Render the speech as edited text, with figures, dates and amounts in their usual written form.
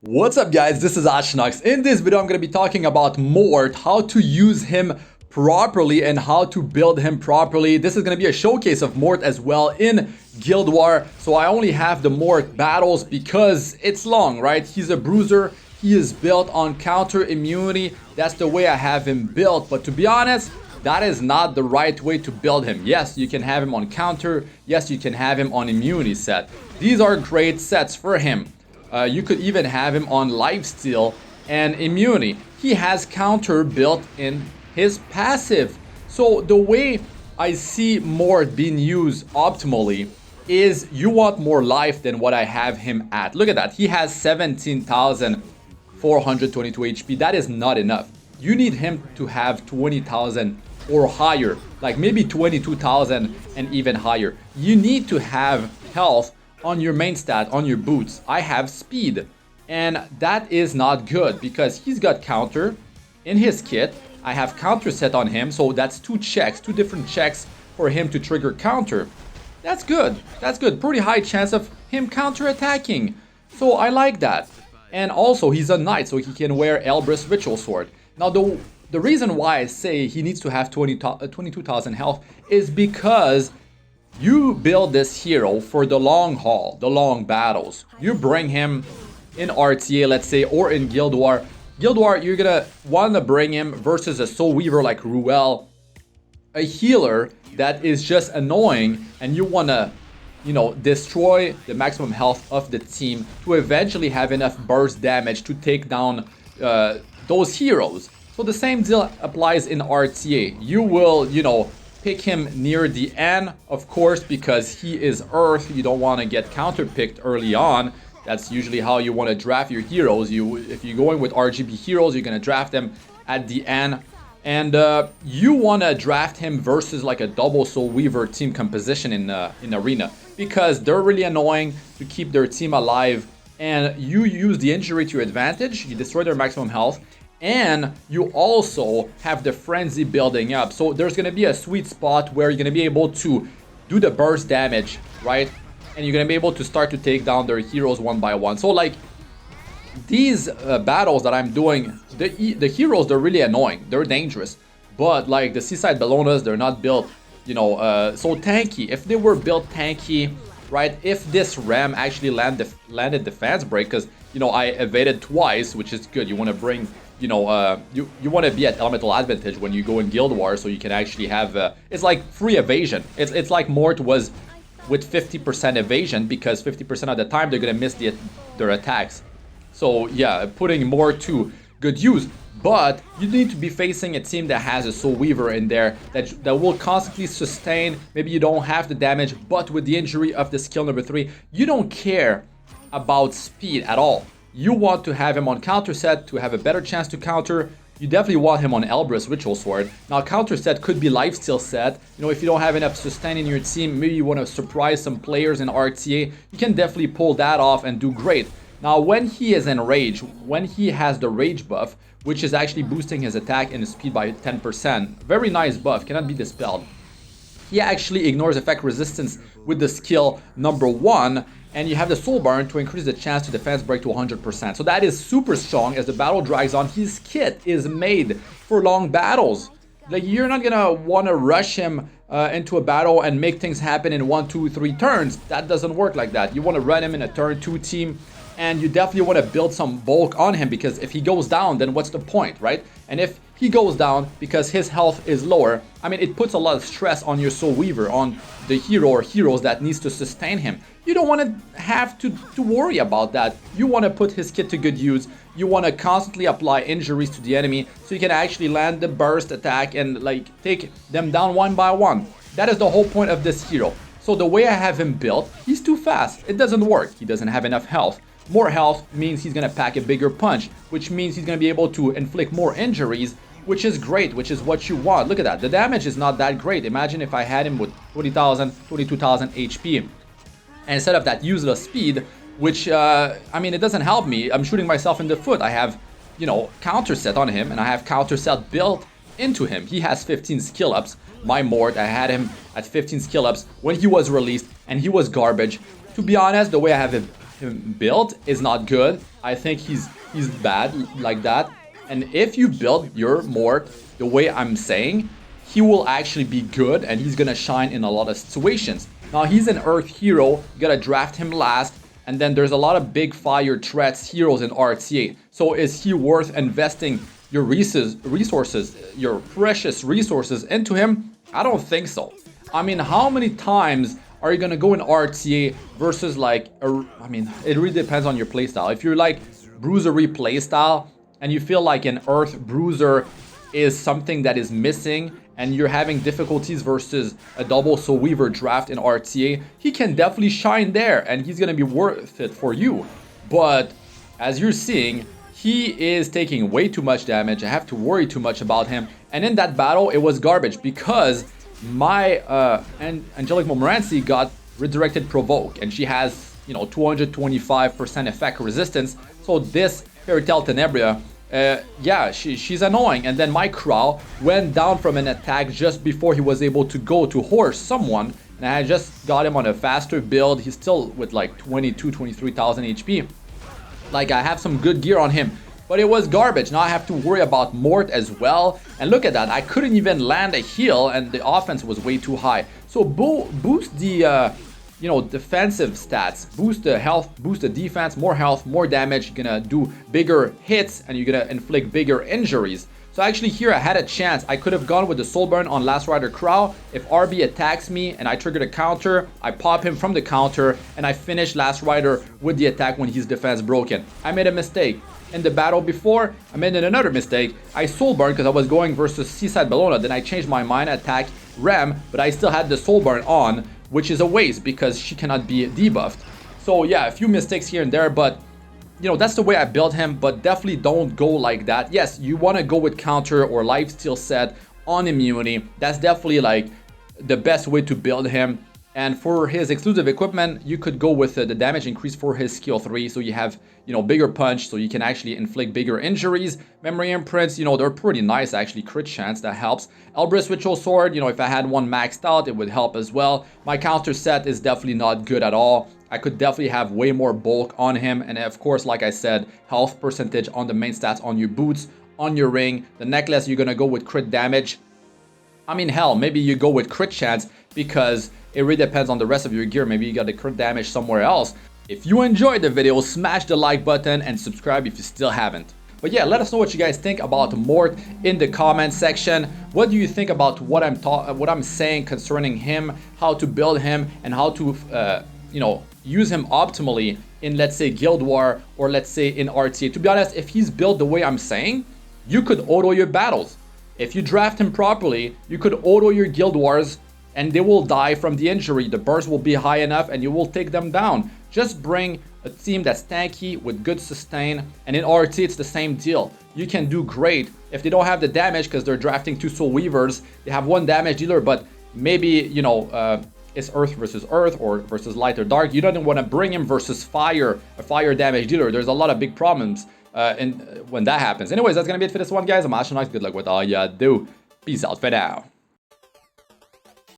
What's up guys, this is Astranox. In this video I'm going to be talking about Mort, how to use him properly and how to build him properly. This is going to be a showcase of Mort as well in Guild War. So I only have the Mort battles because it's long, right? He's a bruiser. He is built on counter immunity. That's the way I have him built. But to be honest, that is not the right way to build him. Yes, you can have him on counter. Yes, you can have him on immunity set. These are great sets for him. You could even have him on lifesteal and immunity. He has counter built in his passive. So the way I see Mort being used optimally is you want more life than what I have him at. Look at that. He has 17,422 HP. That is not enough. You need him to have 20,000 or higher. Like maybe 22,000 and even higher. You need to have health on your main stat, on your boots. I have speed, and that is not good because he's got counter in his kit. I have counter set on him, so that's two different checks for him to trigger counter. That's good. That's good. Pretty high chance of him counter attacking. So I like that. And also he's a knight, so he can wear Elbrus Ritual Sword. Now the reason why I say he needs to have 22,000 health is because you build this hero for the long haul, the long battles. You bring him in RTA, let's say, or in Guild War. Guild War, you're gonna want to bring him versus a Soul Weaver like F.O.O.L, a healer that is just annoying, and you want to, destroy the maximum health of the team to eventually have enough burst damage to take down those heroes. So the same deal applies in RTA. You will, pick him near the end, of course, because he is Earth. You don't want to get counter-picked early on. That's usually how you want to draft your heroes. If you're going with RGB heroes, you're going to draft them at the end. And you want to draft him versus like a double Soul Weaver team composition in Arena, because they're really annoying to keep their team alive. And you use the injury to your advantage. You destroy their maximum health. And you also have the frenzy building up. So there's going to be a sweet spot where you're going to be able to do the burst damage, right? And you're going to be able to start to take down their heroes one by one. So like these battles that I'm doing, the heroes, they're really annoying. They're dangerous. But like the Seaside Bellonas, they're not built, so tanky. If they were built tanky, right? If this ram actually landed defense break, because, I evaded twice, which is good. You want to bring... you want to be at elemental advantage when you go in Guild War, so you can actually have it's like free evasion. It's like Mort was with 50% evasion, because 50% of the time they're gonna miss their attacks. So yeah, putting Mort to good use. But you need to be facing a team that has a Soul Weaver in there that will constantly sustain. Maybe you don't have the damage, but with the injury of the skill number 3, you don't care about speed at all. You want to have him on counter set to have a better chance to counter. You definitely want him on Elbrus Ritual Sword. Now counter set could be lifesteal set. If you don't have enough sustain in your team, maybe you want to surprise some players in RTA. You can definitely pull that off and do great. Now when he is in rage, when he has the rage buff, which is actually boosting his attack and his speed by 10%. Very nice buff, cannot be dispelled. He actually ignores effect resistance with the skill number 1. And you have the Soul Burn to increase the chance to defense break to 100%. So that is super strong as the battle drags on. His kit is made for long battles. Like, you're not gonna want to rush him into a battle and make things happen in 1, 2, 3 turns. That doesn't work like that. You want to run him in a turn 2 team. And you definitely want to build some bulk on him, because if he goes down, then what's the point, right? And if he goes down because his health is lower, I mean, it puts a lot of stress on your Soul Weaver, on the hero or heroes that needs to sustain him. You don't want to have to worry about that. You want to put his kit to good use. You want to constantly apply injuries to the enemy so you can actually land the burst attack and like take them down one by one. That is the whole point of this hero. So the way I have him built, he's too fast. It doesn't work. He doesn't have enough health. More health means he's going to pack a bigger punch, which means he's going to be able to inflict more injuries, which is great, which is what you want. Look at that. The damage is not that great. Imagine if I had him with 20,000, 22,000 HP. And instead of that useless speed, which, I mean, it doesn't help me. I'm shooting myself in the foot. I have, counter set on him, and I have counter set built into him. He has 15 skill ups. My Mort, I had him at 15 skill ups when he was released, and he was garbage. To be honest, the way I have him built is not good. I think he's bad like that. And if you build your Mort the way I'm saying, he will actually be good and he's gonna shine in a lot of situations. Now he's an Earth hero, you gotta draft him last, and then there's a lot of big fire threats heroes in RTA. So is he worth investing your resources, your precious resources into him? I don't think so. I mean, how many times are you gonna go in RTA versus like, I mean, it really depends on your playstyle. If you're like bruisery playstyle and you feel like an Earth bruiser is something that is missing and you're having difficulties versus a double Soul Weaver draft in RTA, he can definitely shine there and he's gonna be worth it for you. But as you're seeing, he is taking way too much damage. I have to worry too much about him. And in that battle, it was garbage because my Angelic Montmorency got redirected provoke and she has, you know, 225% effect resistance. So this Fairytaler Tenebria, yeah, she's annoying. And then my Crow went down from an attack just before he was able to go to horse someone. And I just got him on a faster build. He's still with like 23,000 HP. Like, I have some good gear on him, but it was garbage. Now I have to worry about Mort as well. And look at that, I couldn't even land a heal and the offense was way too high. So boost the you know, defensive stats, boost the health, boost the defense, more health, more damage. You're gonna do bigger hits and you're gonna inflict bigger injuries. So actually here I had a chance. I could have gone with the Soul Burn on Last Rider Crow. If RB attacks me and I trigger the counter, I pop him from the counter and I finish Last Rider with the attack when his defense broken. I made a mistake. In the battle before, I made another mistake. I Soul Burn because I was going versus Seaside Bellona. Then I changed my mind, attack Rem, but I still had the Soul Burn on, which is a waste because she cannot be debuffed. So yeah, a few mistakes here and there, but you know, that's the way I built him, but definitely don't go like that. Yes, you want to go with counter or lifesteal set on immunity. That's definitely like the best way to build him. And for his exclusive equipment, you could go with the damage increase for his skill 3. So you have, you know, bigger punch, so you can actually inflict bigger injuries. Memory imprints, you know, they're pretty nice actually. Crit chance, that helps. Elbrus Ritual Sword, you know, if I had one maxed out, it would help as well. My counter set is definitely not good at all. I could definitely have way more bulk on him. And of course, like I said, health percentage on the main stats on your boots, on your ring. The necklace, you're gonna go with crit damage. I mean, hell, maybe you go with crit chance because it really depends on the rest of your gear. Maybe you got the crit damage somewhere else. If you enjoyed the video, smash the like button and subscribe if you still haven't. But yeah, let us know what you guys think about Mort in the comment section. What do you think about what I'm saying concerning him, how to build him, and how to you know, use him optimally in, let's say, Guild War or let's say in RTA. To be honest, if he's built the way I'm saying, you could auto your battles. If you draft him properly, you could auto your Guild Wars and they will die from the injury. The burst will be high enough and you will take them down. Just bring a team that's tanky with good sustain, and in RT it's the same deal. You can do great if they don't have the damage because they're drafting 2 Soul Weavers. They have 1 damage dealer, but maybe, you know, it's Earth versus Earth or versus Light or Dark. You don't want to bring him versus Fire, a Fire damage dealer. There's a lot of big problems when that happens. Anyways, that's gonna be it for this one, guys. I'm Astranox. Good luck with all ya do. Peace out for now.